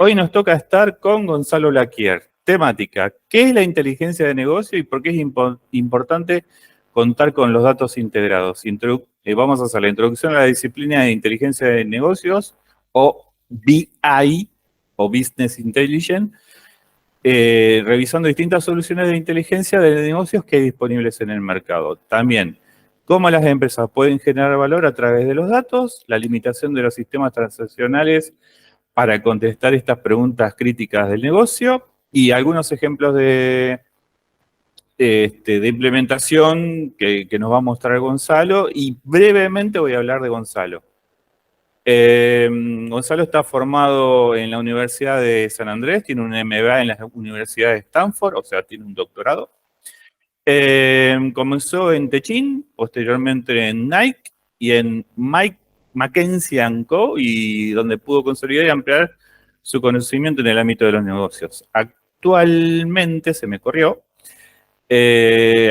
Hoy nos toca estar con Gonzalo Laquier. Temática: ¿qué es la inteligencia de negocio y por qué es importante contar con los datos integrados? Vamos a hacer la introducción a la disciplina de inteligencia de negocios, o BI, o Business Intelligence, revisando distintas soluciones de inteligencia de negocios que hay disponibles en el mercado. También, cómo las empresas pueden generar valor a través de los datos, la limitación de los sistemas transaccionales para contestar estas preguntas críticas del negocio y algunos ejemplos de implementación que nos va a mostrar Gonzalo, y brevemente voy a hablar de Gonzalo. Gonzalo está formado en la Universidad de San Andrés, tiene un MBA en la Universidad de Stanford, o sea, tiene un doctorado. Comenzó en Techin, posteriormente en Nike y en McKinsey & Co., y donde pudo consolidar y ampliar su conocimiento en el ámbito de los negocios. Actualmente, se me corrió,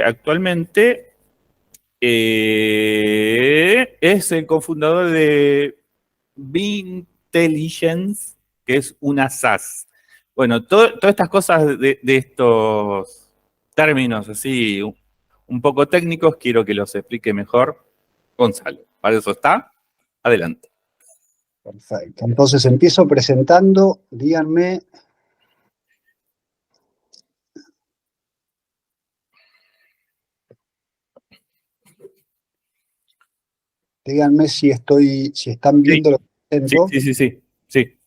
actualmente es el cofundador de B-Intelligence, que es una SaaS. Bueno, todas estas cosas de estos términos así un poco técnicos, quiero que los explique mejor Gonzalo. Para eso está. Adelante. Perfecto. Entonces empiezo presentando. Díganme. Díganme si están viendo lo que presento. Sí.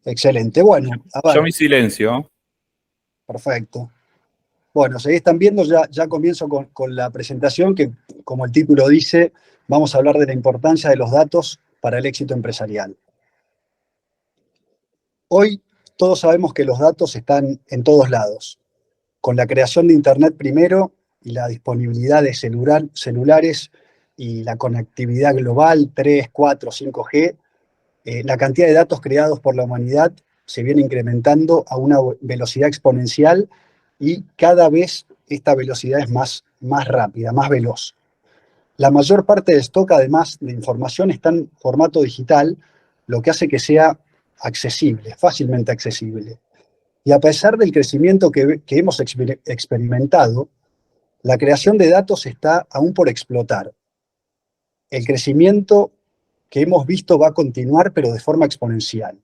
Excelente. Bueno, a ver. Yo mi silencio. Perfecto. Bueno, si están viendo, ya comienzo con la presentación, que como el título dice, vamos a hablar de la importancia de los datos para el éxito empresarial. Hoy todos sabemos que los datos están en todos lados. Con la creación de Internet primero y la disponibilidad de celulares y la conectividad global 3, 4, 5G, la cantidad de datos creados por la humanidad se viene incrementando a una velocidad exponencial, y cada vez esta velocidad es más rápida, más veloz. La mayor parte del stock, además de información, está en formato digital, lo que hace que sea accesible, fácilmente accesible. Y a pesar del crecimiento que hemos experimentado, la creación de datos está aún por explotar. El crecimiento que hemos visto va a continuar, pero de forma exponencial.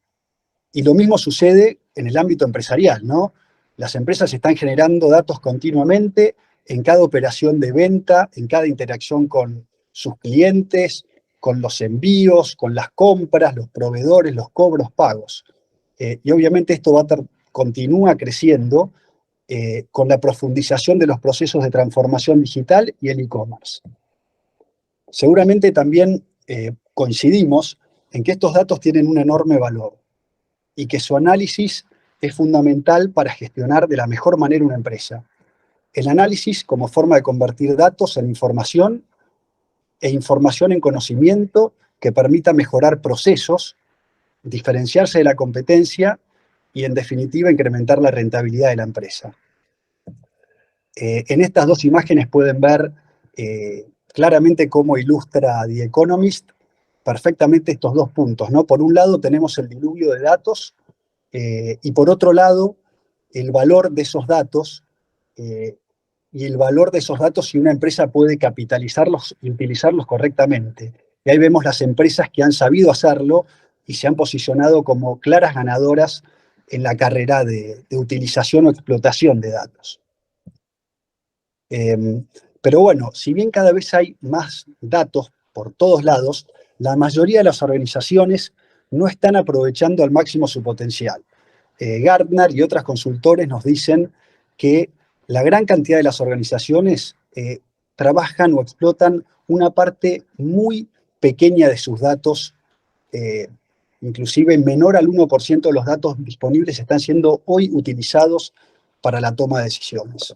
Y lo mismo sucede en el ámbito empresarial, ¿no? Las empresas están generando datos continuamente en cada operación de venta, en cada interacción con sus clientes, con los envíos, con las compras, los proveedores, los cobros, pagos. Y obviamente esto continúa creciendo con la profundización de los procesos de transformación digital y el e-commerce. Seguramente también coincidimos en que estos datos tienen un enorme valor y que su análisis es fundamental para gestionar de la mejor manera una empresa. El análisis como forma de convertir datos en información e información en conocimiento que permita mejorar procesos, diferenciarse de la competencia y, en definitiva, incrementar la rentabilidad de la empresa. En estas dos imágenes pueden ver claramente cómo ilustra The Economist perfectamente estos dos puntos, ¿no? Por un lado tenemos el diluvio de datos y por otro lado el valor de esos datos y el valor de esos datos si una empresa puede capitalizarlos y utilizarlos correctamente. Y ahí vemos las empresas que han sabido hacerlo y se han posicionado como claras ganadoras en la carrera de utilización o explotación de datos. Pero bueno, si bien cada vez hay más datos por todos lados, la mayoría de las organizaciones no están aprovechando al máximo su potencial. Gartner y otros consultores nos dicen que la gran cantidad de las organizaciones trabajan o explotan una parte muy pequeña de sus datos, inclusive menor al 1% de los datos disponibles están siendo hoy utilizados para la toma de decisiones.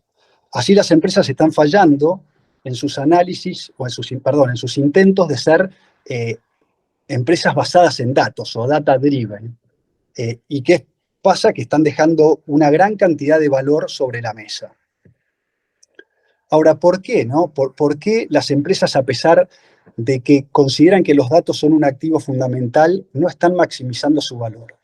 Así las empresas están fallando en sus análisis, o en sus intentos de ser empresas basadas en datos o data-driven. ¿Y qué pasa? Que están dejando una gran cantidad de valor sobre la mesa. Ahora, ¿por qué, no? ¿Por qué las empresas, a pesar de que consideran que los datos son un activo fundamental, no están maximizando su valor?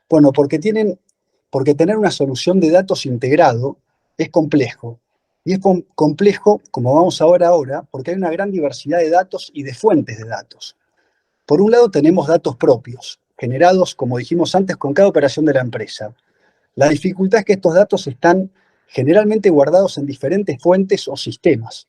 Bueno, porque tener una solución de datos integrado es complejo. Y es complejo, como vamos a ver ahora, porque hay una gran diversidad de datos y de fuentes de datos. Por un lado tenemos datos propios, generados, como dijimos antes, con cada operación de la empresa. La dificultad es que estos datos están generalmente guardados en diferentes fuentes o sistemas,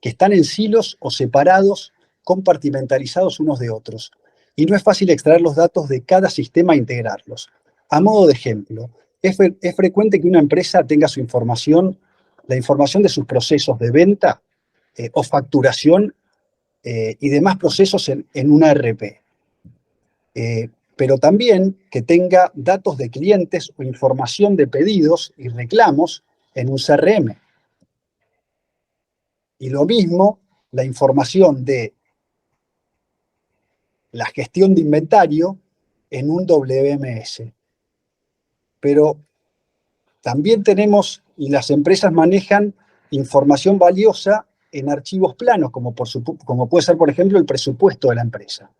que están en silos o separados, compartimentalizados unos de otros. Y no es fácil extraer los datos de cada sistema e integrarlos. A modo de ejemplo, es frecuente que una empresa tenga su información, la información de sus procesos de venta o facturación y demás procesos en una ERP. Pero también que tenga datos de clientes o información de pedidos y reclamos en un CRM. Y lo mismo, la información de la gestión de inventario en un WMS. Pero también tenemos, y las empresas manejan información valiosa en archivos planos, como puede ser, por ejemplo, el presupuesto de la empresa,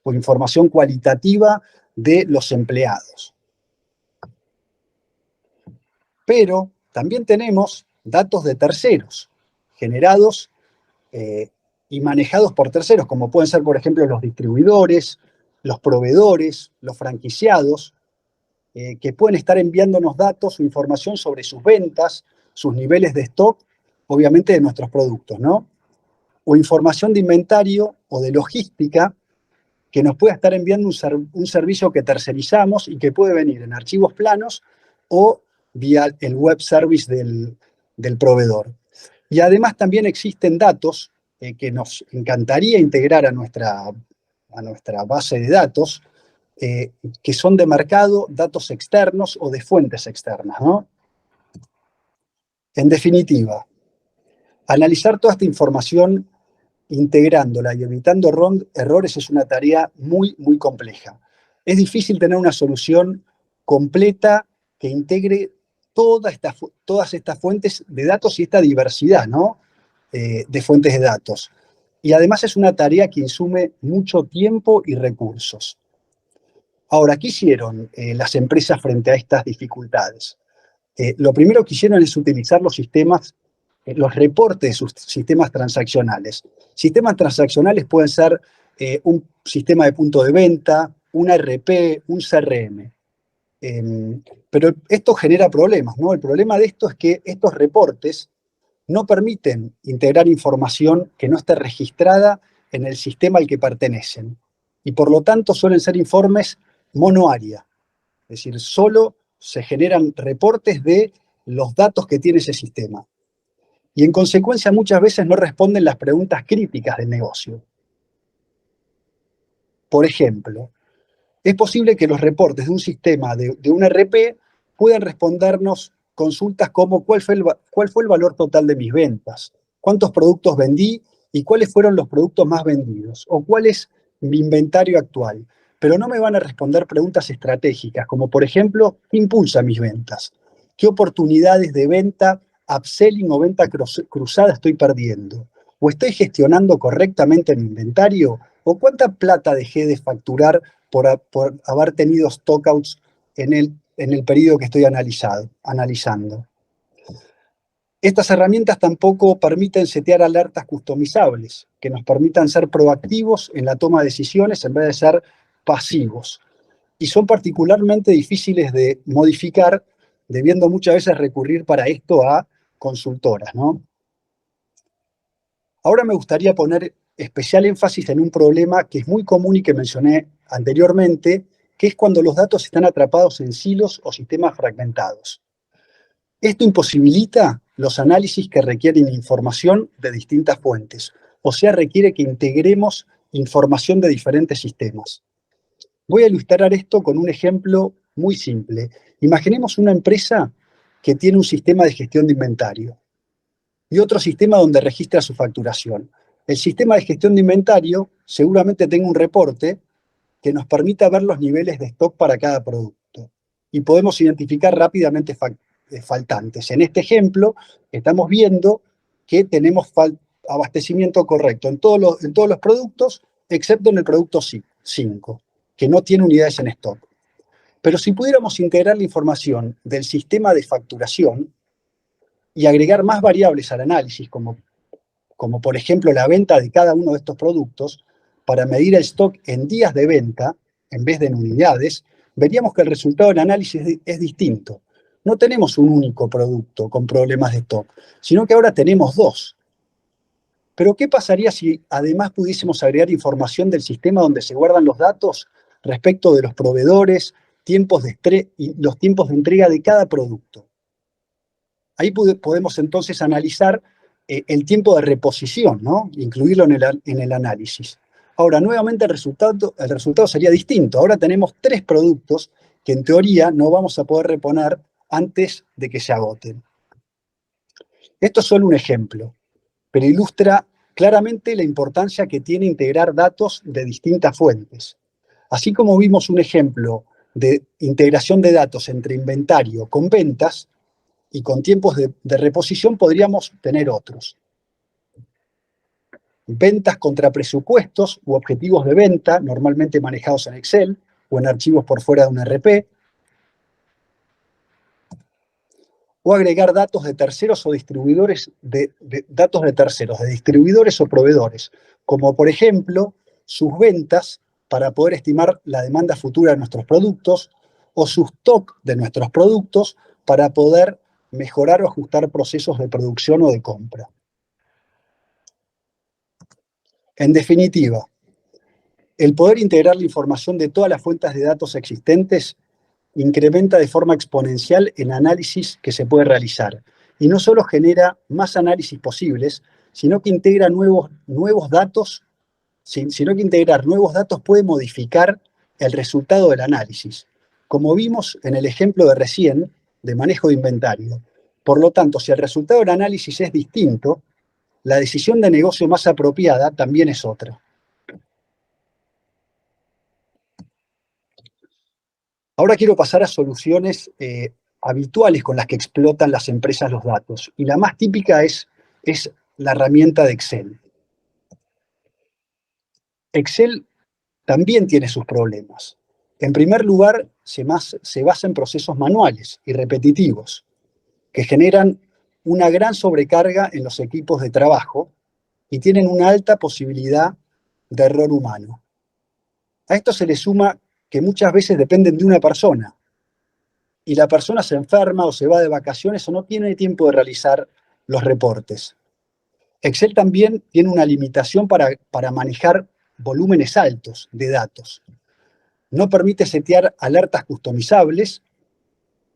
o información cualitativa de los empleados. Pero también tenemos datos de terceros, generados y manejados por terceros, como pueden ser, por ejemplo, los distribuidores, los proveedores, los franquiciados, que pueden estar enviándonos datos o información sobre sus ventas, sus niveles de stock, obviamente de nuestros productos, ¿no? O información de inventario o de logística que nos puede estar enviando un servicio que tercerizamos y que puede venir en archivos planos o vía el web service del proveedor. Y además también existen datos que nos encantaría integrar a nuestra base de datos, que son de mercado, datos externos o de fuentes externas, ¿no? En definitiva, analizar toda esta información integrándola y evitando errores es una tarea muy, muy compleja. Es difícil tener una solución completa que integre todas estas fuentes de datos y esta diversidad, ¿no? De fuentes de datos. Y además es una tarea que insume mucho tiempo y recursos. Ahora, ¿qué hicieron las empresas frente a estas dificultades? Lo primero que hicieron es utilizar los sistemas, los reportes de sus sistemas transaccionales. Sistemas transaccionales pueden ser un sistema de punto de venta, un ERP, un CRM. Pero esto genera problemas, ¿no? El problema de esto es que estos reportes no permiten integrar información que no esté registrada en el sistema al que pertenecen. Y por lo tanto suelen ser informes monoárea. Es decir, solo se generan reportes de los datos que tiene ese sistema. Y en consecuencia muchas veces no responden las preguntas críticas del negocio. Por ejemplo, es posible que los reportes de un sistema, de un ERP, puedan respondernos consultas como ¿cuál fue el valor total de mis ventas? ¿Cuántos productos vendí? ¿Y cuáles fueron los productos más vendidos? ¿O cuál es mi inventario actual? Pero no me van a responder preguntas estratégicas, como por ejemplo, ¿qué impulsa mis ventas? ¿Qué oportunidades de venta, upselling o venta cruzada estoy perdiendo? ¿O estoy gestionando correctamente mi inventario? ¿O cuánta plata dejé de facturar por haber tenido stockouts en el periodo que estoy analizando? Estas herramientas tampoco permiten setear alertas customizables, que nos permitan ser proactivos en la toma de decisiones en vez de ser pasivos. Y son particularmente difíciles de modificar, debiendo muchas veces recurrir para esto a consultoras, ¿no? Ahora me gustaría poner especial énfasis en un problema que es muy común y que mencioné anteriormente, que es cuando los datos están atrapados en silos o sistemas fragmentados. Esto imposibilita los análisis que requieren información de distintas fuentes, o sea, requiere que integremos información de diferentes sistemas. Voy a ilustrar esto con un ejemplo muy simple. Imaginemos una empresa que tiene un sistema de gestión de inventario y otro sistema donde registra su facturación. El sistema de gestión de inventario seguramente tenga un reporte que nos permita ver los niveles de stock para cada producto y podemos identificar rápidamente faltantes. En este ejemplo estamos viendo que tenemos abastecimiento correcto en todos los productos, excepto en el producto 5, que no tiene unidades en stock. Pero si pudiéramos integrar la información del sistema de facturación y agregar más variables al análisis, como por ejemplo la venta de cada uno de estos productos, para medir el stock en días de venta, en vez de en unidades, veríamos que el resultado del análisis es distinto. No tenemos un único producto con problemas de stock, sino que ahora tenemos dos. Pero ¿qué pasaría si además pudiésemos agregar información del sistema donde se guardan los datos respecto de los proveedores, y los tiempos de entrega de cada producto? Ahí podemos entonces analizar el tiempo de reposición, ¿no? Incluirlo en el análisis. Ahora, nuevamente el resultado sería distinto. Ahora tenemos 3 productos que en teoría no vamos a poder reponer antes de que se agoten. Esto es solo un ejemplo, pero ilustra claramente la importancia que tiene integrar datos de distintas fuentes. Así como vimos un ejemplo de integración de datos entre inventario con ventas y con tiempos de reposición, podríamos tener otros. Ventas contra presupuestos u objetivos de venta, normalmente manejados en Excel o en archivos por fuera de un ERP. O agregar datos de terceros o distribuidores, datos de terceros, de distribuidores o proveedores, como por ejemplo sus ventas para poder estimar la demanda futura de nuestros productos, o su stock de nuestros productos para poder mejorar o ajustar procesos de producción o de compra. En definitiva, el poder integrar la información de todas las fuentes de datos existentes incrementa de forma exponencial el análisis que se puede realizar. Y no solo genera más análisis posibles, sino que integra nuevos datos, sino que integrar nuevos datos puede modificar el resultado del análisis, como vimos en el ejemplo de recién de manejo de inventario. Por lo tanto, si el resultado del análisis es distinto, la decisión de negocio más apropiada también es otra. Ahora quiero pasar a soluciones habituales con las que explotan las empresas los datos. Y la más típica es la herramienta de Excel. Excel también tiene sus problemas. En primer lugar, se basa en procesos manuales y repetitivos, que generan una gran sobrecarga en los equipos de trabajo y tienen una alta posibilidad de error humano. A esto se le suma que muchas veces dependen de una persona, y la persona se enferma o se va de vacaciones o no tiene tiempo de realizar los reportes. Excel también tiene una limitación para manejar volúmenes altos de datos. No permite setear alertas customizables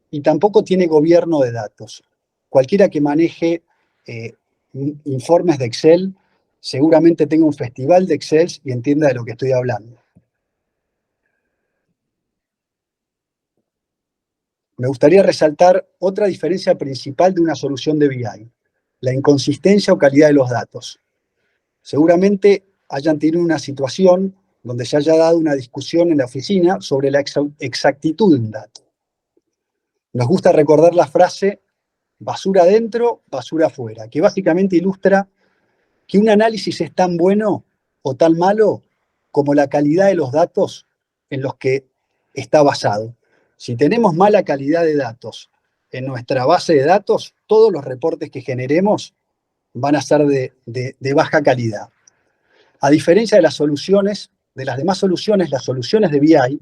y tampoco tiene gobierno de datos. Cualquiera que maneje informes de Excel seguramente tenga un festival de Excel y entienda de lo que estoy hablando. Me gustaría resaltar otra diferencia principal de una solución de BI, la inconsistencia o calidad de los datos. Seguramente hayan tenido una situación donde se haya dado una discusión en la oficina sobre la exactitud de un dato. Nos gusta recordar la frase basura adentro, basura afuera, que básicamente ilustra que un análisis es tan bueno o tan malo como la calidad de los datos en los que está basado. Si tenemos mala calidad de datos en nuestra base de datos, todos los reportes que generemos van a ser de baja calidad. A diferencia de las demás soluciones, las soluciones de BI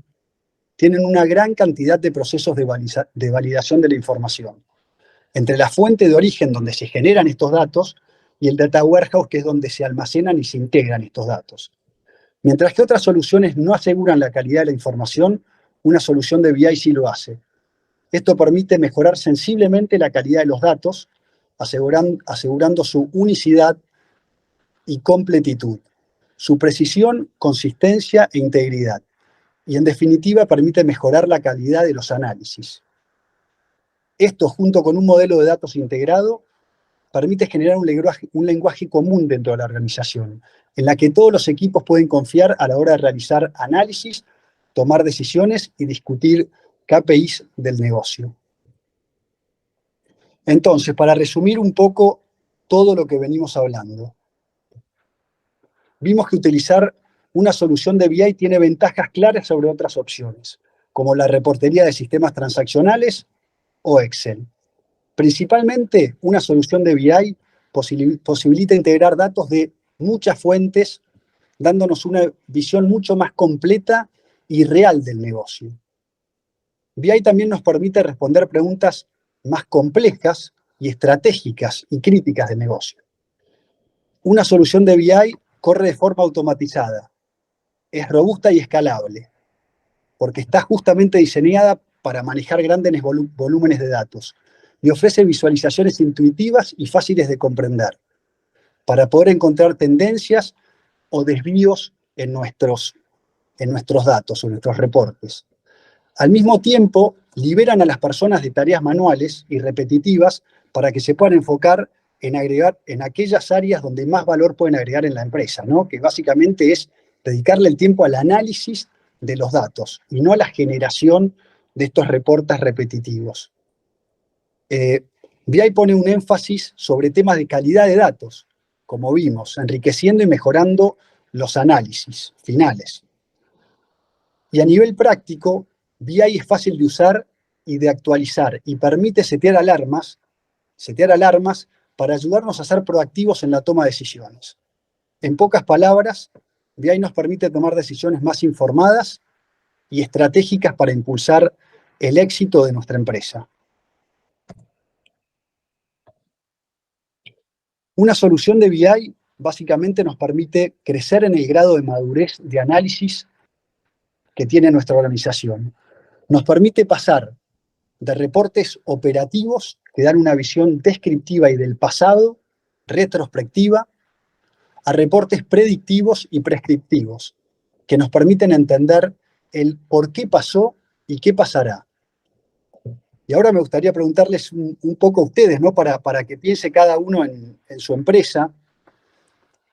tienen una gran cantidad de procesos de validación de la información. Entre la fuente de origen donde se generan estos datos y el data warehouse, que es donde se almacenan y se integran estos datos. Mientras que otras soluciones no aseguran la calidad de la información, una solución de BI sí lo hace. Esto permite mejorar sensiblemente la calidad de los datos, asegurando su unicidad y completitud, su precisión, consistencia e integridad. Y en definitiva permite mejorar la calidad de los análisis. Esto, junto con un modelo de datos integrado, permite generar un lenguaje común dentro de la organización, en la que todos los equipos pueden confiar a la hora de realizar análisis, tomar decisiones y discutir KPIs del negocio. Entonces, para resumir un poco todo lo que venimos hablando. Vimos que utilizar una solución de BI tiene ventajas claras sobre otras opciones, como la reportería de sistemas transaccionales o Excel. Principalmente, una solución de BI posibilita integrar datos de muchas fuentes, dándonos una visión mucho más completa y real del negocio. BI también nos permite responder preguntas más complejas y estratégicas y críticas del negocio. Una solución de BI corre de forma automatizada, es robusta y escalable, porque está justamente diseñada para manejar grandes volúmenes de datos y ofrece visualizaciones intuitivas y fáciles de comprender, para poder encontrar tendencias o desvíos en nuestros datos o nuestros reportes. Al mismo tiempo, liberan a las personas de tareas manuales y repetitivas para que se puedan enfocar en agregar en aquellas áreas donde más valor pueden agregar en la empresa, ¿no? Que básicamente es dedicarle el tiempo al análisis de los datos y no a la generación de estos reportes repetitivos. BI pone un énfasis sobre temas de calidad de datos, como vimos, enriqueciendo y mejorando los análisis finales. Y a nivel práctico, BI es fácil de usar y de actualizar y permite setear alarmas para ayudarnos a ser proactivos en la toma de decisiones. En pocas palabras, BI nos permite tomar decisiones más informadas y estratégicas para impulsar el éxito de nuestra empresa. Una solución de BI básicamente nos permite crecer en el grado de madurez de análisis que tiene nuestra organización. Nos permite pasar de reportes operativos que dan una visión descriptiva y del pasado, retrospectiva, a reportes predictivos y prescriptivos, que nos permiten entender el por qué pasó y qué pasará. Y ahora me gustaría preguntarles un poco a ustedes, ¿no? Para que piense cada uno en su empresa,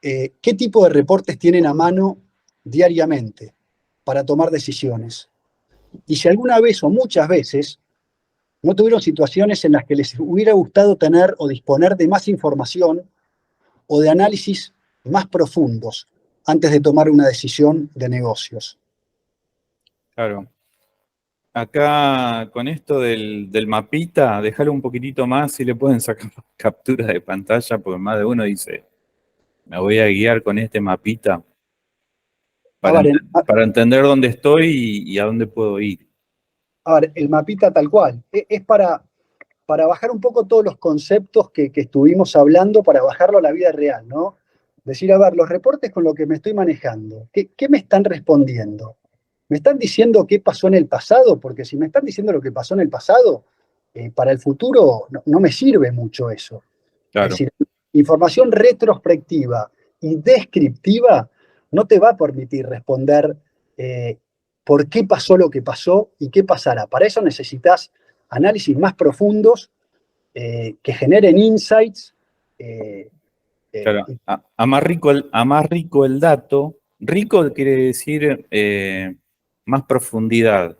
¿qué tipo de reportes tienen a mano diariamente para tomar decisiones? Y si alguna vez o muchas veces no tuvieron situaciones en las que les hubiera gustado tener o disponer de más información o de análisis más profundos antes de tomar una decisión de negocios. Claro. Acá con esto del mapita, déjalo un poquitito más si le pueden sacar captura de pantalla, porque más de uno dice, me voy a guiar con este mapita para entender dónde estoy y a dónde puedo ir. A ver, el mapita tal cual. Es para bajar un poco todos los conceptos que estuvimos hablando, para bajarlo a la vida real, ¿no? Decir, a ver, los reportes con los que me estoy manejando, ¿qué me están respondiendo? ¿Me están diciendo qué pasó en el pasado? Porque si me están diciendo lo que pasó en el pasado, para el futuro no me sirve mucho eso. Claro. Es decir, información retrospectiva y descriptiva no te va a permitir responder por qué pasó lo que pasó y qué pasará. Para eso necesitas análisis más profundos que generen insights. Claro, a más rico el dato, rico quiere decir más profundidad.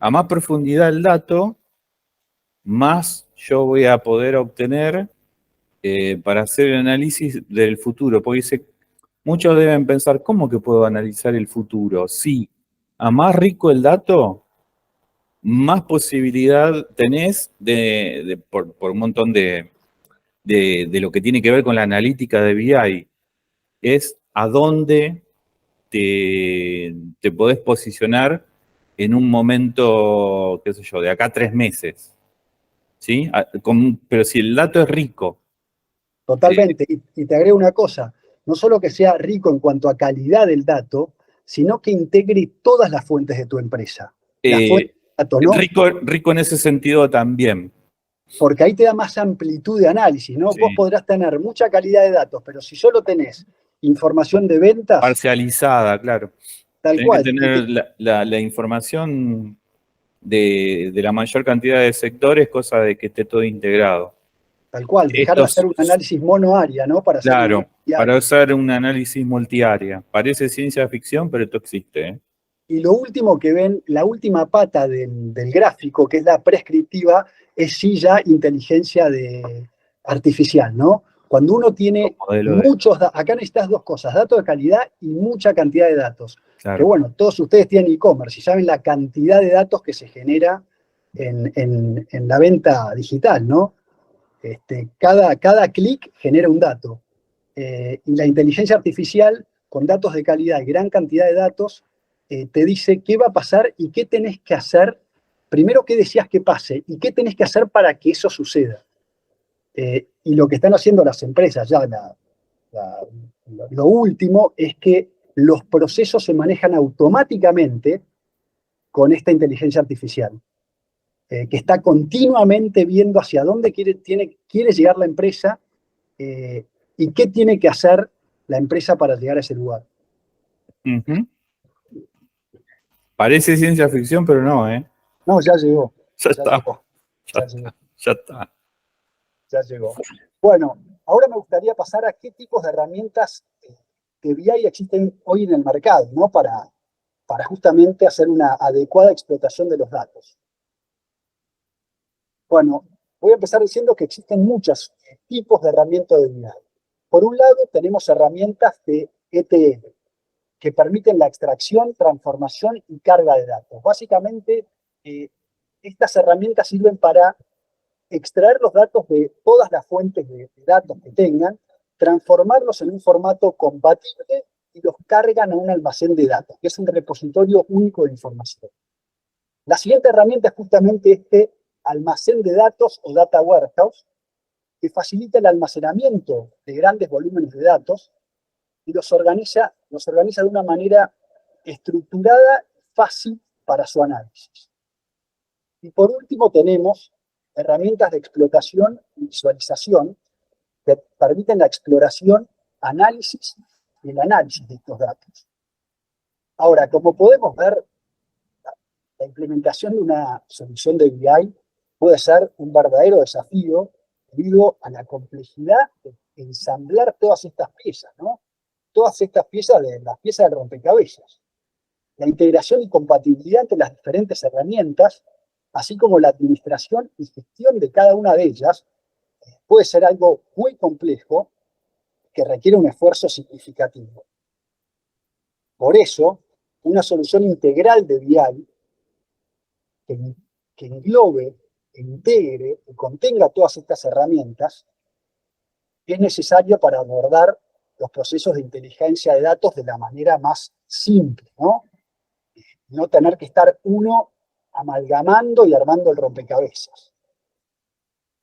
A más profundidad el dato, más yo voy a poder obtener para hacer el análisis del futuro. Porque muchos deben pensar, ¿cómo que puedo analizar el futuro? Sí, a más rico el dato, más posibilidad tenés por un montón de lo que tiene que ver con la analítica de BI. Es a dónde te podés posicionar en un momento, qué sé yo, de acá a 3 meses. ¿Sí? Pero si el dato es rico. Totalmente. Y te agrego una cosa, no solo que sea rico en cuanto a calidad del dato, sino que integre todas las fuentes de tu empresa. Las fuentes de dato, ¿no? Rico en ese sentido también. Porque ahí te da más amplitud de análisis, ¿no? Sí. Vos podrás tener mucha calidad de datos, pero si solo tenés información de ventas... Parcializada, claro. Tal cual. Tenés que tener la información de la mayor cantidad de sectores, cosa de que esté todo integrado. Tal cual, dejar de hacer un análisis monoárea, ¿no? Para hacer claro, para hacer un análisis multiárea. Parece ciencia ficción, pero esto existe, ¿eh? Y lo último que ven, la última pata del gráfico, que es la prescriptiva, es sí ya inteligencia artificial, ¿no? Cuando uno tiene Modelo de... muchos datos, acá necesitas dos cosas, datos de calidad y mucha cantidad de datos. Que Claro. bueno, todos ustedes tienen e-commerce y saben la cantidad de datos que se genera en la venta digital, ¿no? Cada clic genera un dato. Y la inteligencia artificial, con datos de calidad y gran cantidad de datos, te dice qué va a pasar y qué tenés que hacer. Primero, qué deseas que pase y qué tenés que hacer para que eso suceda. Y lo que están haciendo las empresas ya, lo último es que los procesos se manejan automáticamente con esta inteligencia artificial, que está continuamente viendo hacia dónde quiere llegar la empresa y qué tiene que hacer la empresa para llegar a ese lugar. Uh-huh. Parece ciencia ficción, pero no, ¿eh? No, ya llegó. Ya está. Ya llegó. Bueno, ahora me gustaría pasar a qué tipos de herramientas de BI existen hoy en el mercado, ¿no? Para justamente hacer una adecuada explotación de los datos. Bueno, voy a empezar diciendo que existen muchos tipos de herramientas de BI. Por un lado, tenemos herramientas de ETL, que permiten la extracción, transformación y carga de datos. Básicamente, estas herramientas sirven para extraer los datos de todas las fuentes de datos que tengan, transformarlos en un formato compatible y los cargan a un almacén de datos, que es un repositorio único de información. La siguiente herramienta es justamente este almacén de datos o data warehouse, que facilita el almacenamiento de grandes volúmenes de datos y los organiza de una manera estructurada y fácil para su análisis. Y por último tenemos herramientas de explotación y visualización que permiten la exploración, análisis y el análisis de estos datos. Ahora, como podemos ver, la implementación de una solución de BI puede ser un verdadero desafío debido a la complejidad de ensamblar todas estas piezas, ¿no? Todas estas piezas las piezas de rompecabezas. La integración y compatibilidad entre las diferentes herramientas, así como la administración y gestión de cada una de ellas, puede ser algo muy complejo que requiere un esfuerzo significativo. Por eso, una solución integral de BI que englobe, integre y contenga todas estas herramientas es necesaria para abordar los procesos de inteligencia de datos de la manera más simple, ¿no? No tener que estar uno amalgamando y armando el rompecabezas.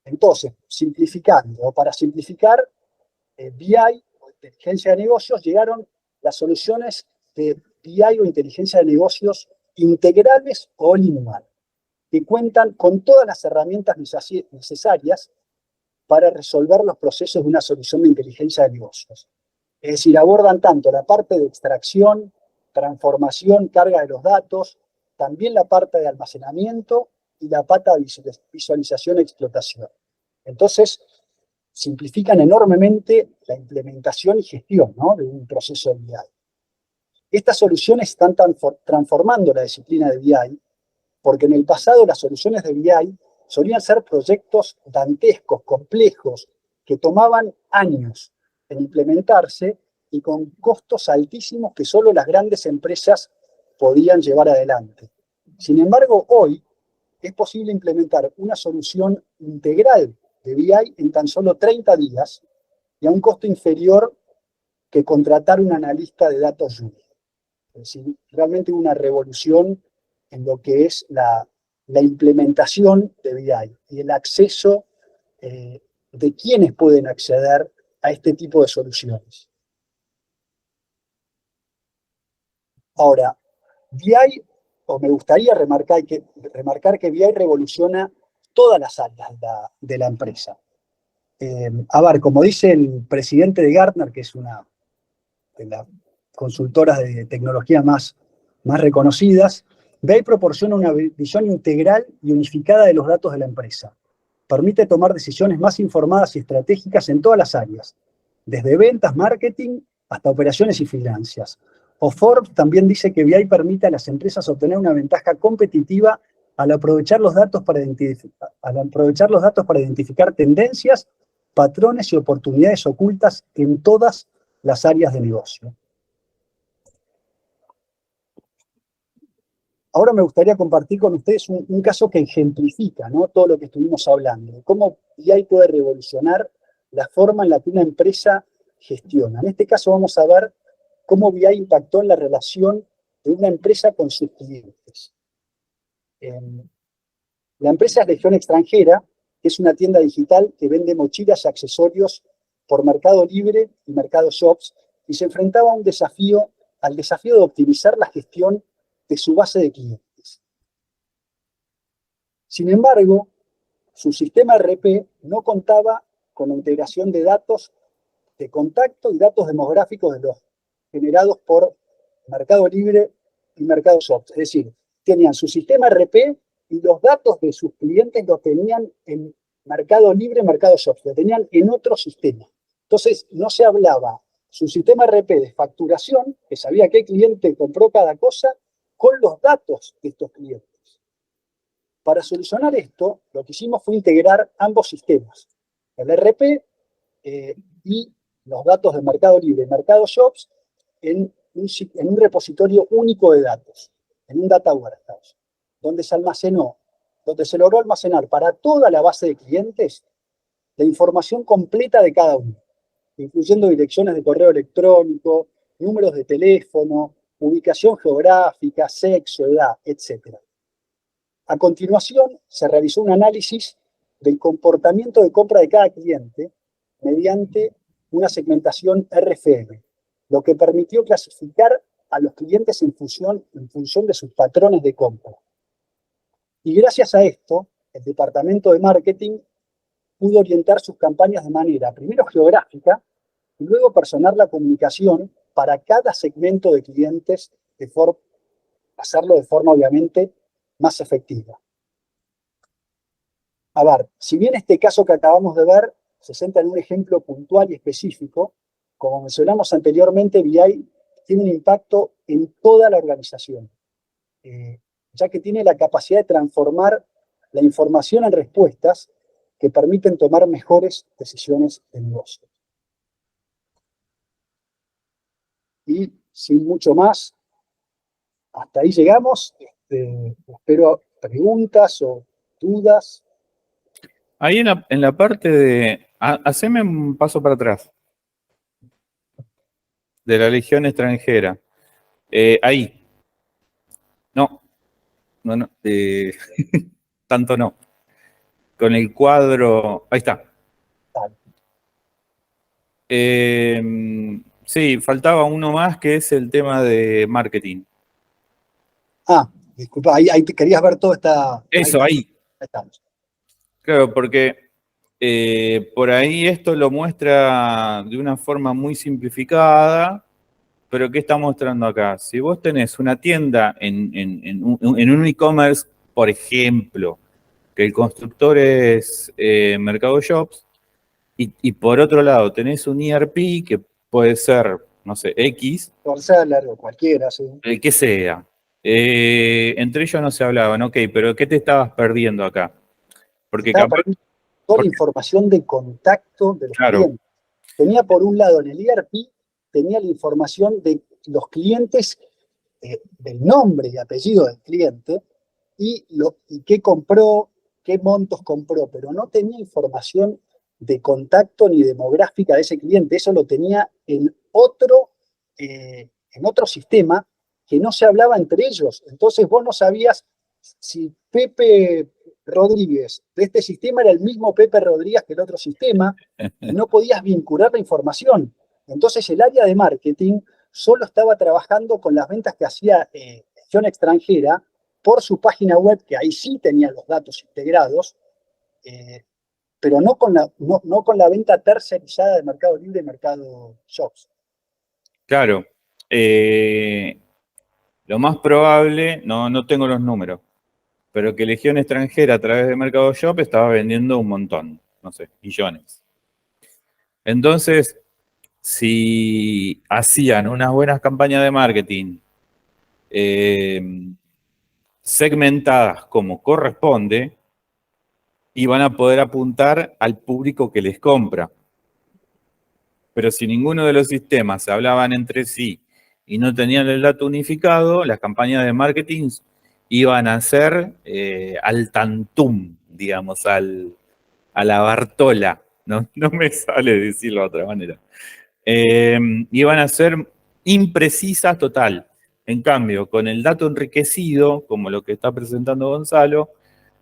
Entonces, simplificando, o para simplificar, BI o inteligencia de negocios, llegaron las soluciones de BI o inteligencia de negocios integrales o all-in-one, que cuentan con todas las herramientas necesarias para resolver los procesos de una solución de inteligencia de negocios. Es decir, abordan tanto la parte de extracción, transformación, carga de los datos, también la parte de almacenamiento y la pata de visualización y explotación. Entonces, simplifican enormemente la implementación y gestión, ¿no?, de un proceso de BI. Estas soluciones están transformando la disciplina de BI, porque en el pasado las soluciones de BI solían ser proyectos dantescos, complejos, que tomaban años en implementarse y con costos altísimos que solo las grandes empresas podían llevar adelante. Sin embargo, hoy es posible implementar una solución integral de BI en tan solo 30 días y a un costo inferior que contratar un analista de datos junior. Es decir, realmente una revolución en lo que es la implementación de BI y el acceso de quienes pueden acceder a este tipo de soluciones. Ahora, BI, o me gustaría remarcar que BI revoluciona todas las áreas de la empresa. A ver, como dice el presidente de Gartner, que es una de las consultoras de tecnología más reconocidas, BI proporciona una visión integral y unificada de los datos de la empresa. Permite tomar decisiones más informadas y estratégicas en todas las áreas, desde ventas, marketing, hasta operaciones y finanzas. O Forbes también dice que BI permite a las empresas obtener una ventaja competitiva al aprovechar los datos para identificar tendencias patrones y oportunidades ocultas en todas las áreas de negocio. Ahora me gustaría compartir con ustedes un caso que ejemplifica, ¿no?, todo lo que estuvimos hablando, cómo BI puede revolucionar la forma en la que una empresa gestiona. En este caso vamos a ver cómo BI impactó en la relación de una empresa con sus clientes. La empresa es Legión Extranjera, que es una tienda digital que vende mochilas y accesorios por Mercado Libre y Mercado Shops, y se enfrentaba al desafío de optimizar la gestión de su base de clientes. Sin embargo, su sistema RP no contaba con la integración de datos de contacto y datos demográficos de los generados por Mercado Libre y Mercado Shops. Es decir, tenían su sistema RP y los datos de sus clientes los tenían en Mercado Libre, Mercado Shops, lo tenían en otro sistema. Entonces, no se hablaba su sistema RP de facturación, que sabía qué cliente compró cada cosa, con los datos de estos clientes. Para solucionar esto, lo que hicimos fue integrar ambos sistemas, el RP y los datos de Mercado Libre y Mercado Shops en un repositorio único de datos, en un data warehouse, donde se logró almacenar para toda la base de clientes la información completa de cada uno, incluyendo direcciones de correo electrónico, números de teléfono, ubicación geográfica, sexo, edad, etc. A continuación, se realizó un análisis del comportamiento de compra de cada cliente mediante una segmentación RFM, lo que permitió clasificar a los clientes en función de sus patrones de compra. Y gracias a esto, el departamento de marketing pudo orientar sus campañas de manera, primero geográfica, y luego personalizar la comunicación para cada segmento de clientes, hacerlo de forma obviamente más efectiva. A ver, si bien este caso que acabamos de ver se centra en un ejemplo puntual y específico, como mencionamos anteriormente, BI tiene un impacto en toda la organización, ya que tiene la capacidad de transformar la información en respuestas que permiten tomar mejores decisiones de negocio. Y sin mucho más, hasta ahí llegamos. Espero preguntas o dudas. Ahí en la parte de... haceme un paso para atrás. De la Legión Extranjera. Ahí. No. No. Tanto no. Con el cuadro... Ahí está. Sí, faltaba uno más que es el tema de marketing. Disculpa, ahí te querías ver toda esta... Eso, ahí. Ahí estamos. Claro, porque por ahí esto lo muestra de una forma muy simplificada, pero ¿qué está mostrando acá? Si vos tenés una tienda en un e-commerce, por ejemplo, que el constructor es Mercado Shops, y por otro lado tenés un ERP que puede ser, no sé, X. Porceller o cualquiera, sí. El que sea. Entre ellos no se hablaban, ok, pero ¿qué te estabas perdiendo acá? Porque capaz... Toda la información de contacto de los Claro. clientes. Tenía por un lado en el ERP, tenía la información de los clientes, del nombre y apellido del cliente, y qué compró, qué montos compró, pero no tenía información de contacto ni demográfica de ese cliente. Eso lo tenía en otro sistema que no se hablaba entre ellos. Entonces vos no sabías si Pepe Rodríguez de este sistema era el mismo Pepe Rodríguez que el otro sistema, y no podías vincular la información. Entonces el área de marketing solo estaba trabajando con las ventas que hacía Legión Extranjera por su página web, que ahí sí tenía los datos integrados, pero no con la venta tercerizada de Mercado Libre y Mercado Shops. Claro. Lo más probable, no tengo los números, pero que Legión Extranjera a través de Mercado Shop estaba vendiendo un montón, no sé, millones. Entonces, si hacían unas buenas campañas de marketing segmentadas como corresponde, y van a poder apuntar al público que les compra. Pero si ninguno de los sistemas se hablaban entre sí y no tenían el dato unificado, las campañas de marketing iban a ser al tantum, digamos, a la Bartola. No, no me sale decirlo de otra manera. Iban a ser imprecisas total. En cambio, con el dato enriquecido, como lo que está presentando Gonzalo,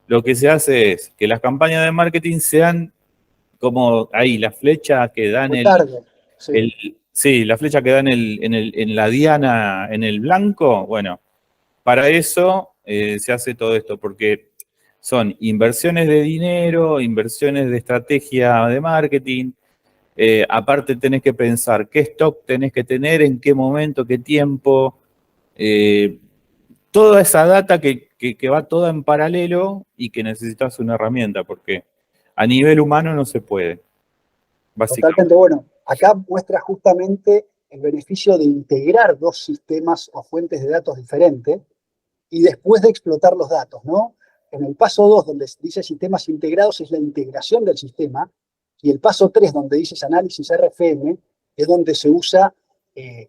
lo que se hace es que las campañas de marketing sean como ahí, la flecha que da en Muy tarde, sí. sí, la flecha que da en la diana, en el blanco. Bueno, para eso se hace todo esto, porque son inversiones de dinero, inversiones de estrategia de marketing. Aparte tenés que pensar qué stock tenés que tener, en qué momento, qué tiempo. eh, Toda esa data que va toda en paralelo y que necesitas una herramienta, porque a nivel humano no se puede, básicamente. Totalmente, bueno, acá muestra justamente el beneficio de integrar dos sistemas o fuentes de datos diferentes y después de explotar los datos, ¿no? En el paso 2, donde dice sistemas integrados, es la integración del sistema, y el paso 3, donde dices análisis RFM, es donde se usa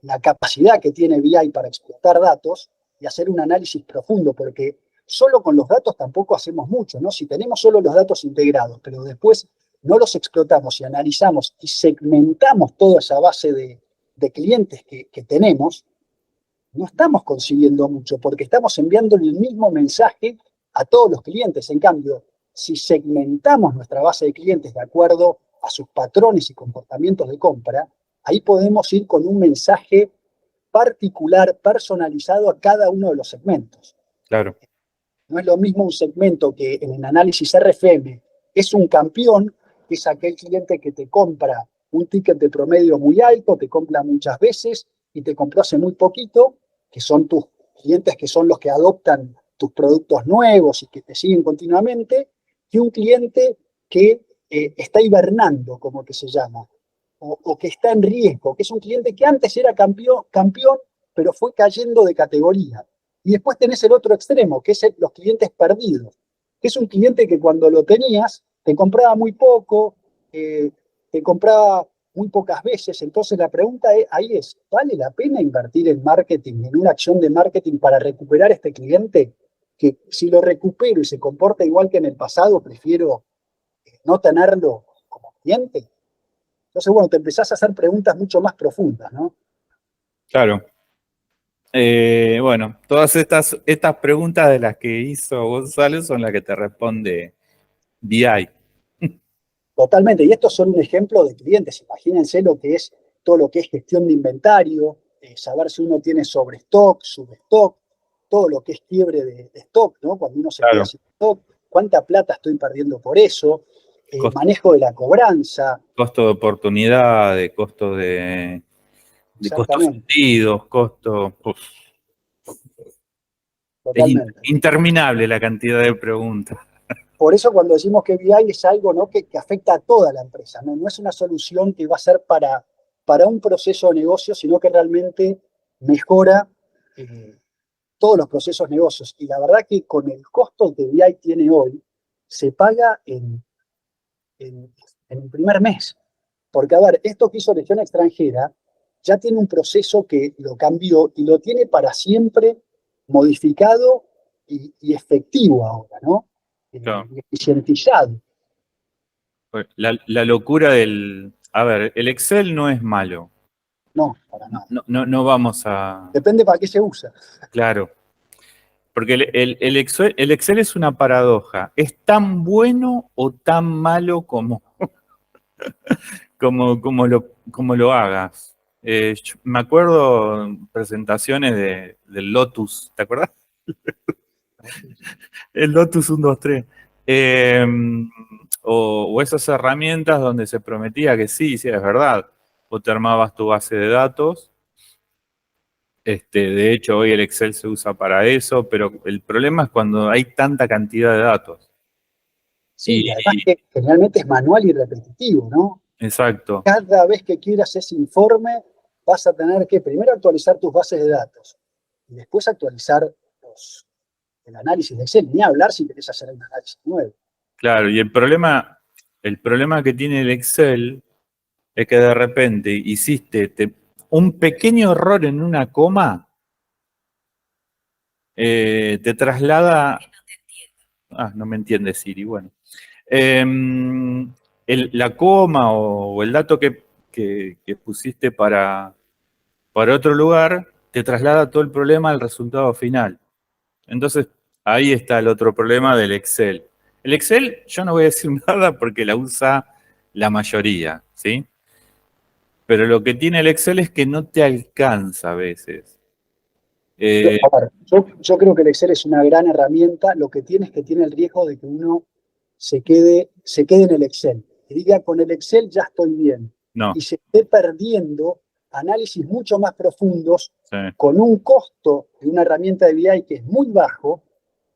la capacidad que tiene BI para explotar datos y hacer un análisis profundo, porque solo con los datos tampoco hacemos mucho, ¿no? Si tenemos solo los datos integrados, pero después no los explotamos y analizamos y segmentamos toda esa base de clientes que tenemos, no estamos consiguiendo mucho porque estamos enviando el mismo mensaje a todos los clientes. En cambio, si segmentamos nuestra base de clientes de acuerdo a sus patrones y comportamientos de compra, ahí podemos ir con un mensaje particular, personalizado a cada uno de los segmentos. Claro, No es lo mismo un segmento que en el análisis RFM es un campeón, que es aquel cliente que te compra un ticket de promedio muy alto, te compra muchas veces y te compró hace muy poquito, que son tus clientes que son los que adoptan tus productos nuevos y que te siguen continuamente, que un cliente que está hibernando, como que se llama, o que está en riesgo, que es un cliente que antes era campeón, pero fue cayendo de categoría. Y después tenés el otro extremo, que es los clientes perdidos, que es un cliente que cuando lo tenías te compraba muy poco, te compraba muy pocas veces. Entonces la pregunta ahí es, ¿vale la pena invertir en marketing, en una acción de marketing para recuperar este cliente? Que si lo recupero y se comporta igual que en el pasado, prefiero no tenerlo como cliente. Entonces, bueno, te empezás a hacer preguntas mucho más profundas, ¿no? claro. Bueno, todas estas preguntas de las que hizo Gonzalo son las que te responde BI. Totalmente. Y estos son un ejemplo de clientes. Imagínense lo que es todo lo que es gestión de inventario, saber si uno tiene sobrestock, substock, todo lo que es quiebre de stock, ¿no? Cuando uno se queda Claro, sin stock, cuánta plata estoy perdiendo por eso, costo, manejo de la cobranza, costo de oportunidad, de costos exactamente, hundidos, costo. Uf, es totalmente. interminable la cantidad de preguntas. Por eso cuando decimos que BI es algo, ¿no?, que afecta a toda la empresa, ¿no? No es una solución que va a ser para un proceso de negocio, sino que realmente mejora todos los procesos de negocios. Y la verdad que con el costo que BI tiene hoy, se paga en el primer mes. Porque, a ver, esto que hizo Legión Extranjera ya tiene un proceso que lo cambió y lo tiene para siempre modificado y efectivo ahora, ¿no? Claro. Y eficientizado. La locura del. A ver, el Excel no es malo. No, para No, nada. no, no vamos a. Depende para qué se usa. Claro. Porque el Excel es una paradoja. Es tan bueno o tan malo como lo hagas. Me acuerdo presentaciones del Lotus, ¿te acuerdas? El Lotus 1, 2, 3. Eh, o esas herramientas donde se prometía que sí, sí, es verdad. Vos te armabas tu base de datos. De hecho, hoy el Excel se usa para eso, pero el problema es cuando hay tanta cantidad de datos. Sí, y Y, además que generalmente es manual y repetitivo, ¿no? exacto, Cada vez que quieras ese informe, vas a tener que primero actualizar tus bases de datos y después actualizar el análisis de Excel. Ni hablar si querés hacer un análisis nuevo. Claro, y el problema que tiene el Excel es que de repente hiciste un pequeño error en una coma, te traslada. Ah, no me entiende Siri, bueno. La coma o el dato que pusiste para otro lugar te traslada todo el problema al resultado final. Entonces, ahí está el otro problema del Excel. El Excel, yo no voy a decir nada porque la usa la mayoría, ¿sí? Pero lo que tiene el Excel es que no te alcanza a veces. Eh, A ver, yo creo que el Excel es una gran herramienta. Lo que tiene es que tiene el riesgo de que uno se quede en el Excel y diga, con el Excel ya estoy bien. no, Y se esté perdiendo análisis mucho más profundos sí, con un costo de una herramienta de BI que es muy bajo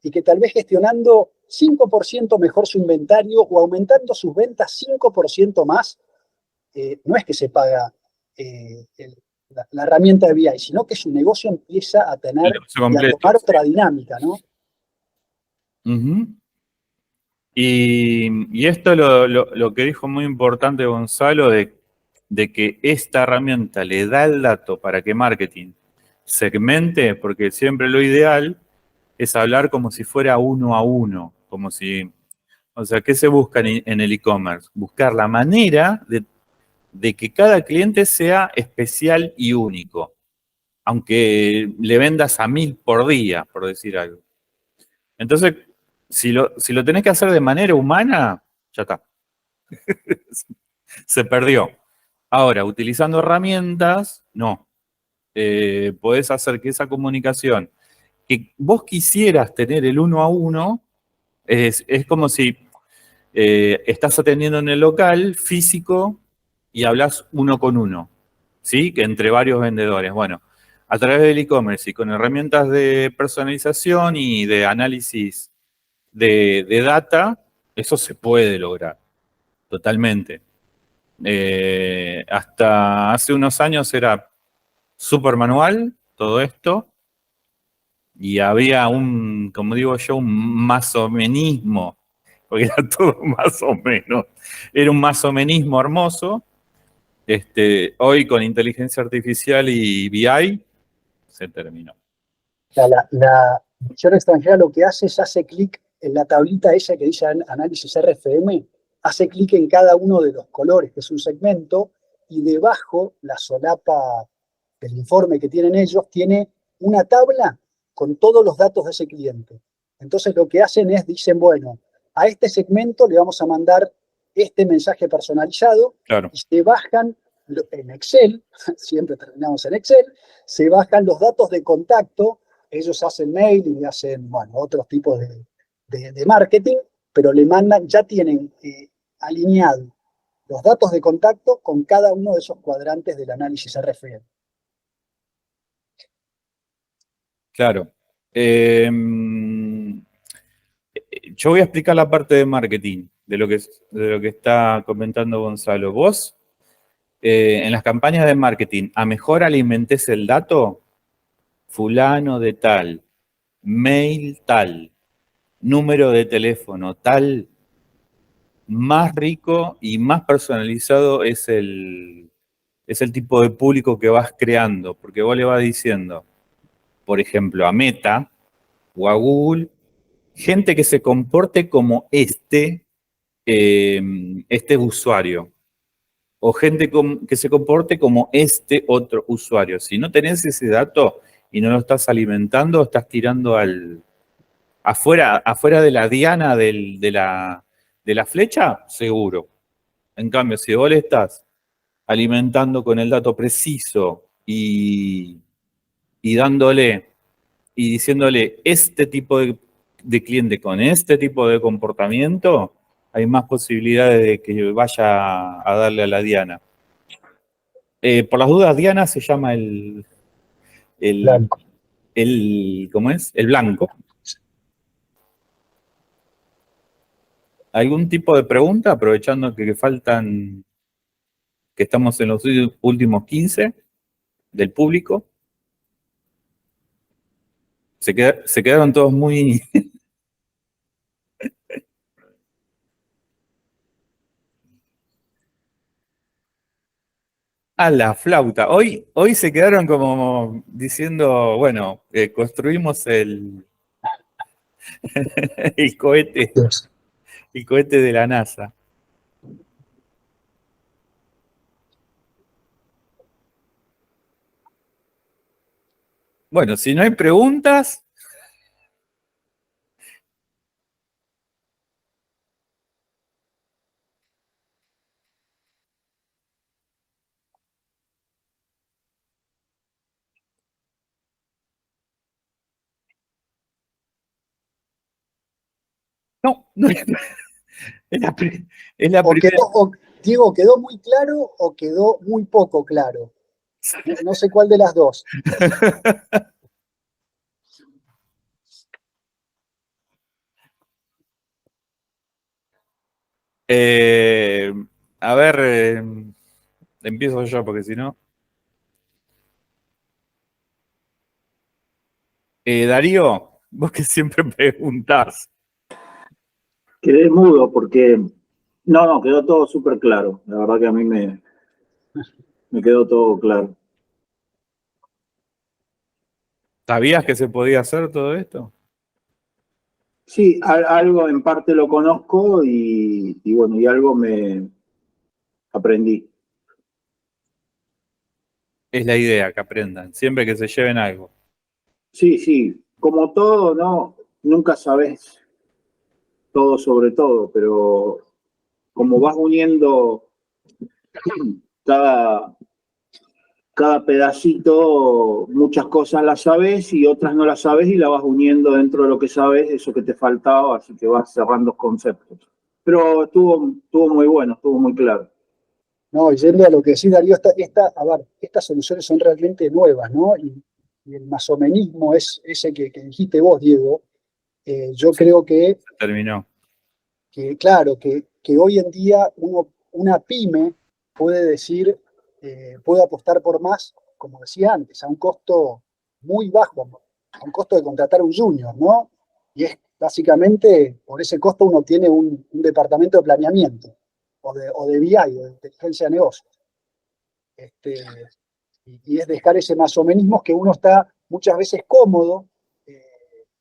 y que tal vez gestionando 5% mejor su inventario o aumentando sus ventas 5% más, no es que se paga la herramienta de BI, sino que su negocio empieza a el tener negocio y a completo. tomar otra dinámica, ¿no? Ujú. Y esto lo que dijo muy importante Gonzalo, de que esta herramienta le da el dato para que marketing segmente, porque siempre lo ideal es hablar como si fuera uno a uno, como si, o sea, ¿qué se busca en el e-commerce? Buscar la manera de que cada cliente sea especial y único, aunque le vendas a 1000 por día, por decir algo. Entonces, si lo tenés que hacer de manera humana, ya está, se perdió. Ahora, utilizando herramientas, no. Podés hacer que esa comunicación que vos quisieras tener el uno a uno, es como si estás atendiendo en el local físico y hablas uno con uno, ¿sí? Que entre varios vendedores. Bueno, a través del e-commerce y con herramientas de personalización y de análisis de data, eso se puede lograr totalmente. Hasta hace unos años era súper manual todo esto y había como digo yo, un masomenismo, porque era todo más o menos. Era un masomenismo hermoso. Hoy con inteligencia artificial y BI se terminó. La visión extranjera lo que hace es hace clic en la tablita esa que dice análisis RFM, hace clic en cada uno de los colores, que es un segmento, y debajo la solapa del informe que tienen ellos tiene una tabla con todos los datos de ese cliente. Entonces lo que hacen es, dicen, bueno, a este segmento le vamos a mandar este mensaje personalizado Claro, y se bajan en Excel, siempre terminamos en Excel, se bajan los datos de contacto. Ellos hacen mail y hacen, bueno, otros tipos de marketing, pero le mandan, ya tienen alineado los datos de contacto con cada uno de esos cuadrantes del análisis RFM. claro. Yo voy a explicar la parte de marketing, de lo que está comentando Gonzalo. Vos, en las campañas de marketing, a mejor alimentes el dato, fulano de tal, mail tal, número de teléfono tal, más rico y más personalizado es el tipo de público que vas creando, porque vos le vas diciendo, por ejemplo, a Meta o a Google, gente que se comporte como este usuario, o gente que se comporte como este otro usuario. Si no tenés ese dato y no lo estás alimentando, estás tirando afuera de la diana de la flecha, seguro. En cambio, si vos le estás alimentando con el dato preciso y dándole y diciéndole este tipo de cliente con este tipo de comportamiento, hay más posibilidades de que vaya a darle a la diana. Por las dudas, Diana se llama el, Blanco. ¿cómo es? El blanco. ¿Algún tipo de pregunta? Aprovechando que faltan, que estamos en los últimos 15 del público. Se quedaron todos muy... A la flauta. Hoy se quedaron como diciendo, bueno, construimos el cohete, Dios. el cohete de la NASA. Bueno, si no hay preguntas, no es es la O primera. quedó, Diego, ¿quedó muy claro o quedó muy poco claro? No sé cuál de las dos. Eh, a ver, empiezo yo porque si no. Darío, vos que siempre preguntás. Quedé mudo porque, no, quedó todo súper claro. La verdad que a mí me quedó todo claro. ¿Sabías que se podía hacer todo esto? Sí, algo en parte lo conozco y bueno, y algo me aprendí. Es la idea que aprendan, siempre que se lleven algo. Sí, sí, como todo, ¿no? Nunca sabes todo sobre todo, pero como vas uniendo cada, cada pedacito, muchas cosas las sabes y otras no las sabes y la vas uniendo dentro de lo que sabes, eso que te faltaba, así que vas cerrando conceptos. Pero estuvo muy bueno, estuvo muy claro. No, y yendo a lo que decís, Darío, a ver, estas soluciones son realmente nuevas, ¿no? Y el masomenismo es ese que dijiste vos, Diego. Yo Se creo terminó. claro, que hoy en día una pyme puede decir, puede apostar por más, como decía antes, a un costo muy bajo, a un costo de contratar un junior, ¿no? Y es básicamente, por ese costo uno tiene un departamento de planeamiento o de BI, o de inteligencia de negocios. Este, y es dejar ese masomenismo que uno está muchas veces cómodo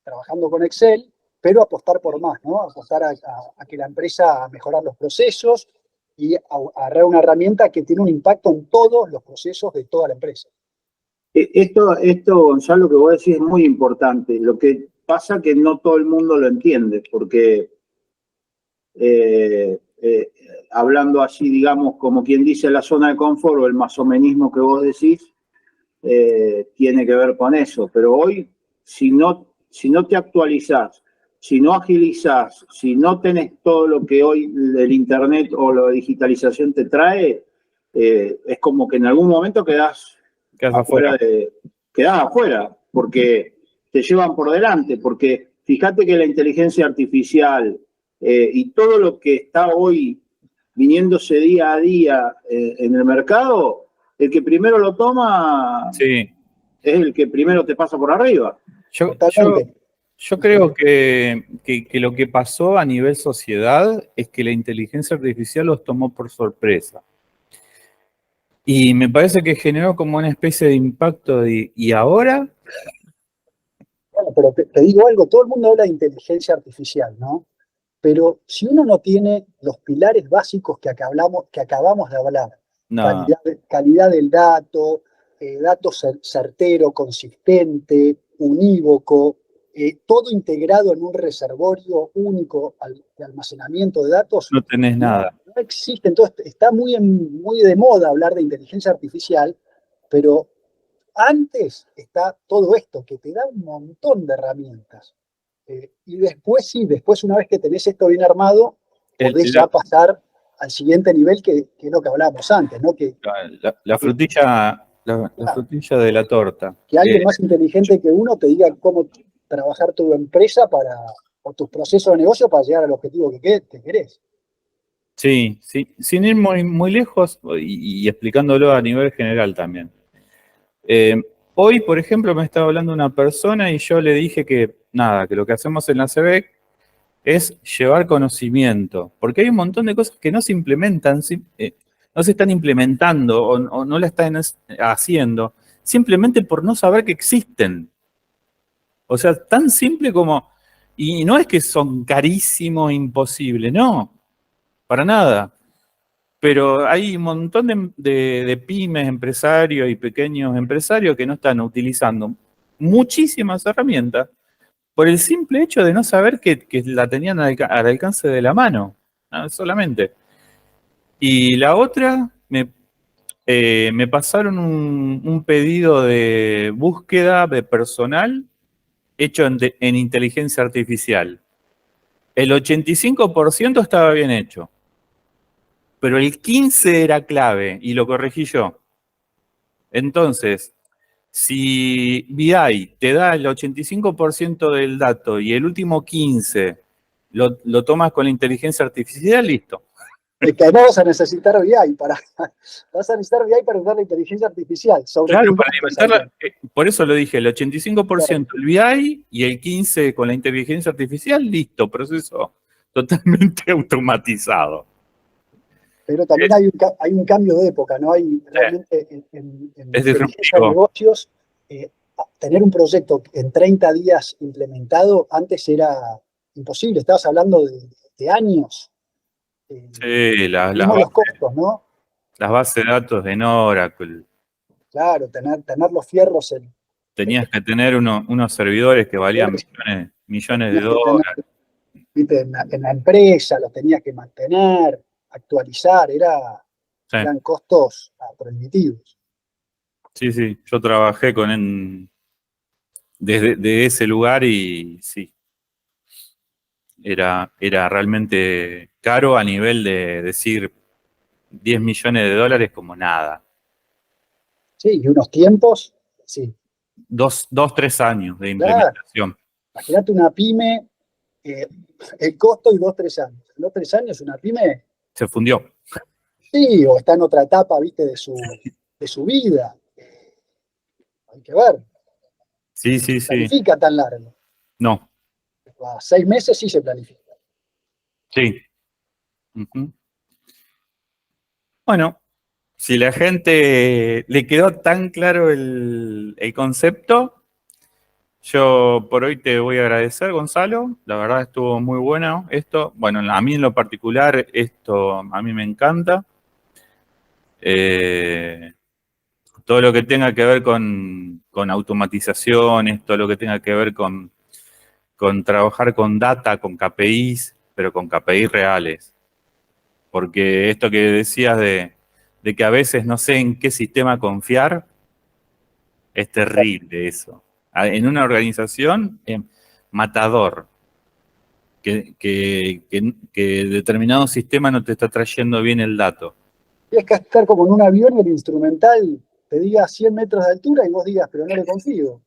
trabajando con Excel, pero apostar por más, ¿no? Apostar a que la empresa a mejorar los procesos y a agarrar una herramienta que tiene un impacto en todos los procesos de toda la empresa. Esto, Gonzalo, que vos decís es muy importante. Lo que pasa que no todo el mundo lo entiende, porque eh, eh, hablando así, digamos, como quien dice la zona de confort o el masomenismo que vos decís, tiene que ver con eso. Pero hoy, si no te actualizás, si no agilizás, si no tenés todo lo que hoy el Internet o la digitalización te trae, es como que en algún momento Quedas afuera. quedás afuera, porque te llevan por delante, porque fíjate que la inteligencia artificial y todo lo que está hoy viniéndose día a día en el mercado, el que primero lo toma Sí. es el que primero te pasa por arriba. Yo, yo, Totalmente. yo creo que lo que pasó a nivel sociedad es que la inteligencia artificial los tomó por sorpresa. Y me parece que generó como una especie de impacto y ahora, Bueno, pero te digo algo, todo el mundo habla de inteligencia artificial, ¿no? Pero si uno no tiene los pilares básicos que acabamos de hablar, no, calidad del dato, dato certero, consistente, unívoco, todo integrado en un reservorio único de almacenamiento de datos, no tenés no, nada. no existe. Entonces está muy de moda hablar de inteligencia artificial, pero antes está todo esto, que te da un montón de herramientas. Y después sí, después una vez que tenés esto bien armado, El- podés ya la, pasar al siguiente nivel que es lo que hablábamos antes, ¿no? la Que, frutilla, la claro, frutilla de la torta. que alguien más inteligente que uno te diga cómo trabajar tu empresa o tus procesos de negocio para llegar al objetivo que querés. Sí, sí, sin ir muy lejos y explicándolo a nivel general también. Eh, Hoy, por ejemplo, me estaba hablando una persona y yo le dije que nada, que lo que hacemos en la CBEC es llevar conocimiento, porque hay un montón de cosas que no se implementan. no se están implementando o no la están haciendo, simplemente por no saber que existen. O sea, tan simple como, y no es que son carísimos, imposibles, no, para nada. Pero hay un montón de pymes, empresarios y pequeños empresarios que no están utilizando muchísimas herramientas por el simple hecho de no saber que la tenían al alcance de la mano, solamente. Y la otra, me pasaron un pedido de búsqueda de personal hecho en inteligencia artificial. El 85% estaba bien hecho, pero el 15% era clave y lo corregí yo. Entonces, si BI te da el 85% del dato y el último 15% lo tomas con la inteligencia artificial, listo. Es que no vas a necesitar BI vas a necesitar BI para usar la inteligencia artificial. Claro, para alimentarla, por eso lo dije, el 85% el BI y el 15% con la inteligencia artificial, listo, proceso totalmente automatizado. Pero también hay un cambio de época, ¿no? Hay realmente en Es inteligencia de disruptivo. negocios, tener un proyecto en 30 días implementado antes era imposible. Estabas hablando de años. Sí, Mismo los costos, ¿no? las bases de datos en Oracle. Claro, tener los fierros Tenías que tener unos servidores que valían millones de tenías que tener, dólares. ¿viste? En la empresa, los tenías que mantener, actualizar, Sí, eran costos prohibitivos. sí, yo trabajé desde ese lugar y sí, era realmente caro a nivel de decir 10 millones de dólares como nada. Sí, y unos tiempos, sí. 3 años de Claro, implementación. imagínate una pyme, el costo y 2, 3 años. En 2, 3 años una pyme, Se fundió. sí, o está en otra etapa, viste, de su vida. Hay que ver, Sí, no se sí. planifica tan largo. No, A 6 meses sí se planifica. sí. Ujú. Bueno, si la gente le quedó tan claro el concepto, yo por hoy te voy a agradecer, Gonzalo. La verdad estuvo muy bueno esto. Bueno, a mí en lo particular, esto a mí me encanta. Eh, todo lo que tenga que ver con automatizaciones, todo lo que tenga que ver con trabajar con data, con KPIs, pero con KPIs reales. Porque esto que decías de que a veces no sé en qué sistema confiar, es terrible eso. En una organización, matador. Que determinado sistema no te está trayendo bien el dato. Tienes que estar como en un avión y el instrumental te diga 100 metros de altura y vos digas, pero no le confío.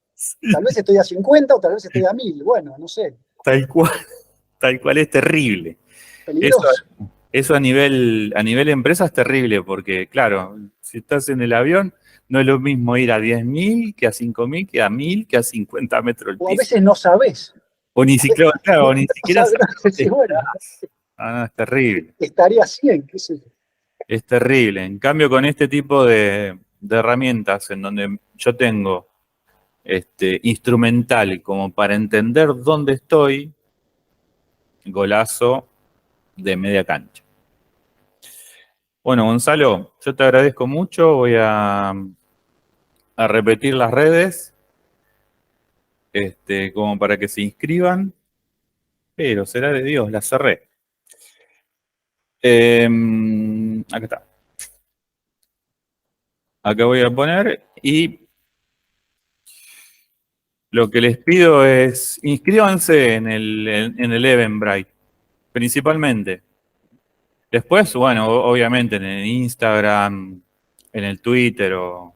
Tal vez estoy a 50 o tal vez estoy a 1000. Bueno, no sé. Tal cual es terrible. Eso, Peligroso. eso a nivel empresa es terrible, porque claro, si estás en el avión, no es lo mismo ir a 10.000 que a 5.000, que a 1.000, que a 50 metros del O a piso. veces no sabés. O ni siquiera, claro, o ni No siquiera sabés, sabes no dónde decís, bueno, estás. No, es terrible. estaría a 100, qué sé yo. Es terrible. En cambio, con este tipo de herramientas en donde yo tengo instrumental como para entender dónde estoy, golazo de media cancha. Bueno, Gonzalo, yo te agradezco mucho. Voy a repetir las redes, como para que se inscriban, pero será de Dios, la cerré. Acá está. Acá voy a poner y lo que les pido es inscríbanse en el Eventbrite, principalmente. Después, bueno, obviamente en el Instagram, en el Twitter o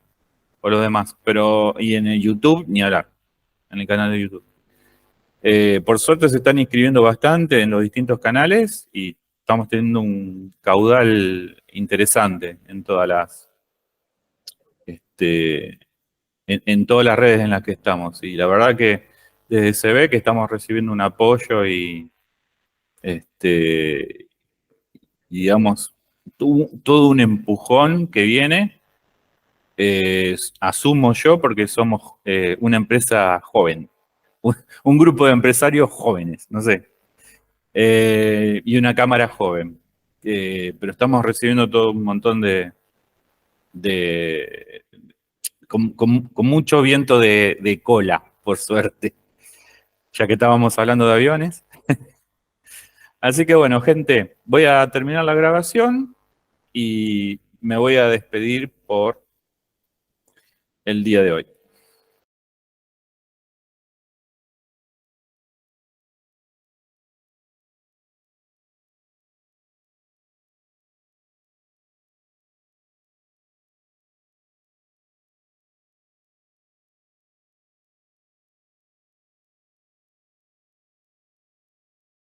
los demás, pero y en el YouTube, ni hablar, en el canal de YouTube. Por suerte se están inscribiendo bastante en los distintos canales y estamos teniendo un caudal interesante este, en todas las redes en las que estamos. Y la verdad que desde se ve que estamos recibiendo un apoyo y digamos, todo un empujón que viene. Asumo yo porque somos una empresa joven, un grupo de empresarios jóvenes, no sé, y una cámara joven. Pero estamos recibiendo todo un montón con mucho viento de cola, por suerte, ya que estábamos hablando de aviones. Así que bueno, gente, voy a terminar la grabación y me voy a despedir por el día de hoy.